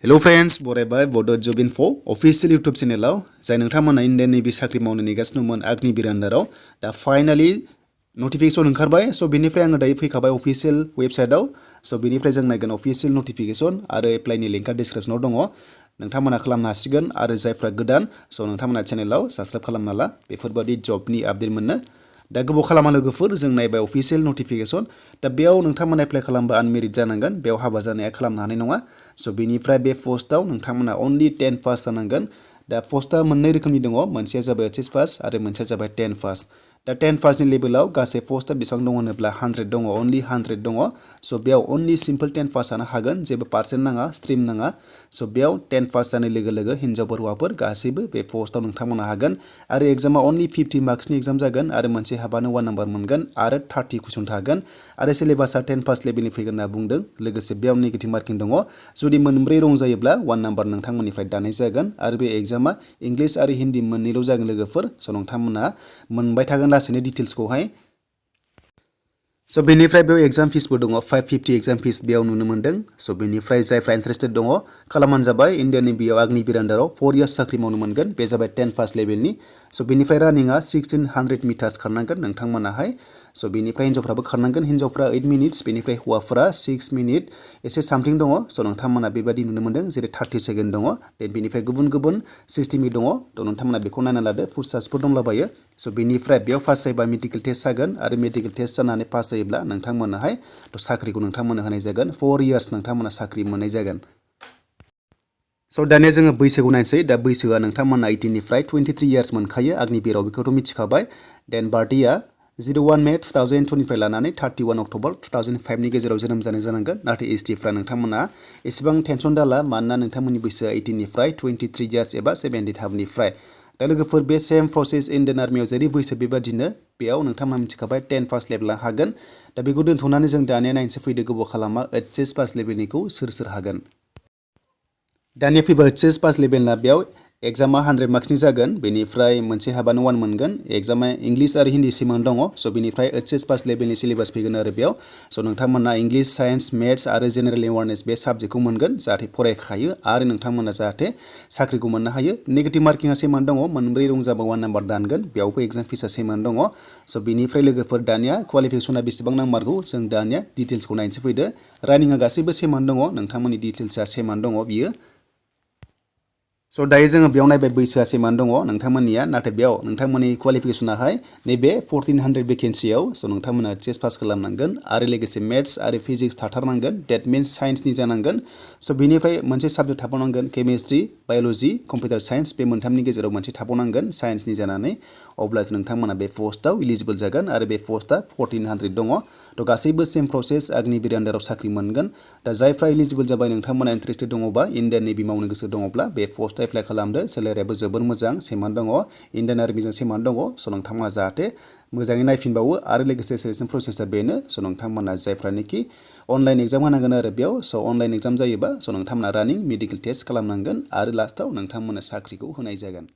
Hello friends, बरायबाय Bodo Job Info official YouTube channel जाय नोंथांमोना Indian navy साख्रि मावनो नेगासिनोमोन आग्निवीर आन्दाराव दा फाइनाली नटिफिकेशन ओंखारबाय सो बेनिफ्राय आङो दायो फैखाबाय अफिशियेल वेबसाइटआव सो बेनिफ्राय जों नायगोन अफिशियेल नटिफिकेशन आरो एप्लाइनि लिंकआ डिसक्रिप्शनाव दङ नोंथांमोना खालामनो हासिगोन आरो जायफ्रा गोदान सो नोंथांमोना चेनेलाव साबस्क्राइब खालामना ला बेफोरबायदि जबनि आपडेट मोननो दा गोबाव खालामा लोगोफोर जों नायबाय अफिशियेल नटिफिकेशन दा बेयाव नोंथांमोना एप्लाइ खालामबा आनमेरिड जानांगोन बेयाव हाबा जानाया खालामनो हानाय नङा सो बेनिफ्राय बे पोस्टआव नोंथांमोना अनलि 10 पास जानांगोन दा पोस्टआ मोननै रोखोमनि दङ मोनसेया जाबाय HS पास आरो मोनसेया जाबाय 10 पास दा 10 पासनि लेभेलाव गासै पोस्टआ बेसेबां दङ होनोब्ला 100 दङ अनलि 100 दङ सो बेयाव अनलि सिम्पल 10 पास जानो हागोन जेबो पार्सेन्ट नाङा स्ट्रिम नाङा सो बेयाव 10 पास जानाय लोगो लोगो हिन्जावफोर हौवाफोर गासैबो बे पोस्टआव नोंथांमोना हागोन आरो एग्जामा अनलि 50 मार्क्सनि एग्जाम जागोन आरो मोनसे हाबानो 1 नाम्बार मोनगोन आरो 30 कुइसन थागोन आरो सिलेबासआ 10 पास लेभेलनि फैगोन होनना बुंदों लोगोसे बेयाव नेगेटिभ मार्किं दङ जुदि मोनब्रै रं जायोब्ला 1 नाम्बार नोंथांमोननिफ्राय दानाय जागोन आरो बे एग्जामा इंलिश आरो हिन्दी मोननैल' जागोन लोगोफोर सो नोंथांमोना मोनबाय थागोन लासैनो डिटेल्सखौहाय सो बेनिफ्राय बेयाव एग्जाम फिसबो दङ 550 एग्जाम फिस बेयाव नुनो मोनदों सो बेनिफ्राय जायफ्रा इन्टारेस्टेड दङ खालामबानो जाबाय इन्डियान नेभियाव आग्निवीर आन्दाराव 4 इयार्स साख्रि मावनो मोनगोन बे जाबाय 10 पास लेभेलनि सो बेनिफ्राय रानिंआ 1600 मिटार्स खारनांगोन नोंथांमोनाहाय सो बेनिफ्राय हिन्जावफ्राबो खारनांगोन हिन्जावफ्रा 8 मिनिट्स बेनिफ्राय हौवाफोरा 6 मिनिट एसे सामथिं दङ सो नोंथांमोना बेबायदि नुनो मोनदों जेरै 30 सेकेन्ड दङ देन बेनिफ्राय गुबुन गुबुन 60 मिनिट दङ थ' नोंथांमोना बेखौ नायना लादो फुटसार्सफोर दंलाबायो सो बेनिफ्राय बेयाव पास जायोबा मेडिकेल टेस्ट जागोन आरो मेडिकेल टेस्ट जानानै पास जायोब्ला नोंथांमोनाहाय थ' साख्रिखौ नोंथांमोननो होनाय जागोन 4 इयार्स नोंथांमोना साख्रि मोननाय जागोन सो दानिया जोङो बैसोखौ नायनोसै दा बैसोआ नोंथांमोना 18 निफ्राय 23 इयार्स मोनखायो आग्निवीराव बेखौथ' मिथिखाबाय देन बार्थडेआ 01 मे 2002 निफ्राय लानानै 31 अक्ट'बर 2005 नि गेजेराव जोनोम जानाय जानांगोन नाथाय STफ्रा नोंथांमोना एसेबां टेनसन दाला मानोना नोंथांमोननि बैसोआ 18 निफ्राय 23 इयार्स एबा 73 निफ्राय दा लोगोफोर बे सेम प्रसेस इन्डियान आर्मियाव जेरै बैसो बेबादिनो बेयाव नोंथांमोना मिथिखाबाय 10 पास लेभेला हागोन दा बेखौ दोनथ'नानै जों दानिया नायनोसै फैदो गोबाव खालामा HS पास लेभेलनिखौ सोर हागोन दानिया फैबा HS पास लेभेलना बेयाव एग्जामा 100 मार्क्सनि जागोन बेनिफ्राय मोनसे हाबानो 1 मोनगोन एग्जामा इंलिश आरो हिन्दी सिमान दङ सो बेनिफ्राय HS पास लेभेलनि सिलेबास फैगोन आरो बेयाव सो नोंथांमोना इंलिश साइन्स मेथ्स आरो जेनेरेल एवारनेस बे साबजेक्टखौ मोनगोन जाहाथे फरायखायो आरो नोंथांमोना जाहाथे साख्रिखौ मोननो हायो नेगेटिभ मार्किंआ सेमान दङ मोनब्रै रं जाबा 1 नाम्बार दानगोन बेयावबो एग्जाम फिसा सेमान दङ सो बेनिफ्राय लोगोफोर दानिया क्वालिफिकेसना बेसेबां नांमारगौ जों दानिया डिटेल्सखौ नायनोसै फैदो रानिंआ गासैबो सेमान दङ नोंथांमोननि डिटेल्सआ सेमान दङ बियो सो दायो जोङो बेयाव नायबाय बैसोआ सेमान दङ नोंथांमोननिया नाथाय बेयाव नोंथांमोननि क्वालिफिकेसनाहाय नैबे 1400 भेकेन्सियाव सो नोंथांमोना HS पास खालामनांगोन आरो लोगोसे मेथ्स आरो फिजिक्स थाथारनांगोन डेट मिन्स साइन्सनि जानांगोन सो बेनिफ्राय मोनसे साबजेक्ट थाबावनांगोन केमिस्ट्रि बाय'ल'जि कम्पिउटार साइन्स बे मोनथामनि गेजेराव मोनसे थाबावनांगोन साइन्सनि जानानै अब्लासो नोंथांमोना बे पोस्टआव इलिजिबल जागोन आरो बे पोस्टआ 1400 दङ थ' गासैबो सेम प्रसेस आग्निवीर आन्दाराव साख्रि मोनगोन दा जायफ्रा इलिजिबल जाबाय नोंथांमोना इन्टारेस्टेड दङबा इन्डियान नेभि मावनो गोसो दङब्ला बे पोस्ट एप्लाइ खालामदो सेलारियाबो जोबोर मोजां सेमान दङ इन्डियान आर्मिजों सेमान दङ सो नोंथांमोना जाहाथे मोजाङै नायफिनबावो आरो लोगोसे सेलेक्सन प्रसेसआ बेनो सो नोंथांमोना जायफ्रानोखि अनलाइन एग्जाम होनांगोन आरो बेयाव सो अनलाइन एग्जाम जायोबा सो नोंथांमोना रानिं मेडिकेल टेस्ट खालामनांगोन आरो लास्टआव नोंथांमोना साख्रिखौ होनाय जागोन